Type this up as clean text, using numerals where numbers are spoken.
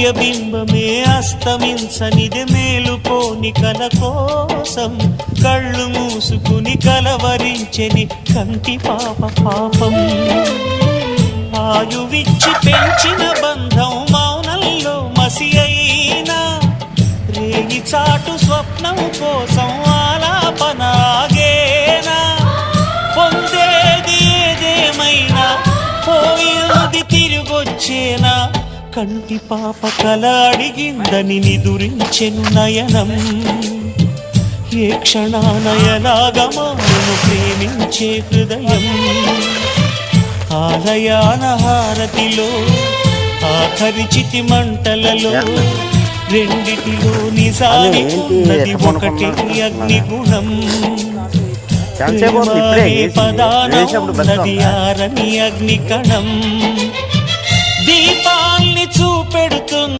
బింబమే అస్తమించనిది మేలుకోని కల కోసం కళ్ళు మూసుకుని కలవరించెని కంటి పాప పాపం. ఆయువిచ్చి పెంచిన బంధం మౌనంలో మసి అయినా రేగి చాటు స్వప్నం కోసం ఆలాపన ఆగేనా. పొందేది ఏదేమైనా పోయేది తిరిగొచ్చేనా. కంటి పాప కల అడిగిందని నిదురించెను నయనం. ఏ క్షణానయలాగా మాను ప్రేమించే హృదయం. ఆలయాన హారతిలో ఆఖరి చితి మంటలలో రెండిటిలో నిజానికున్నది ఒకటే అగ్నిగుణం. పదాన ఉన్నది ఆరని అగ్నికణం. దీపాల్ని చూపెడుతుంది.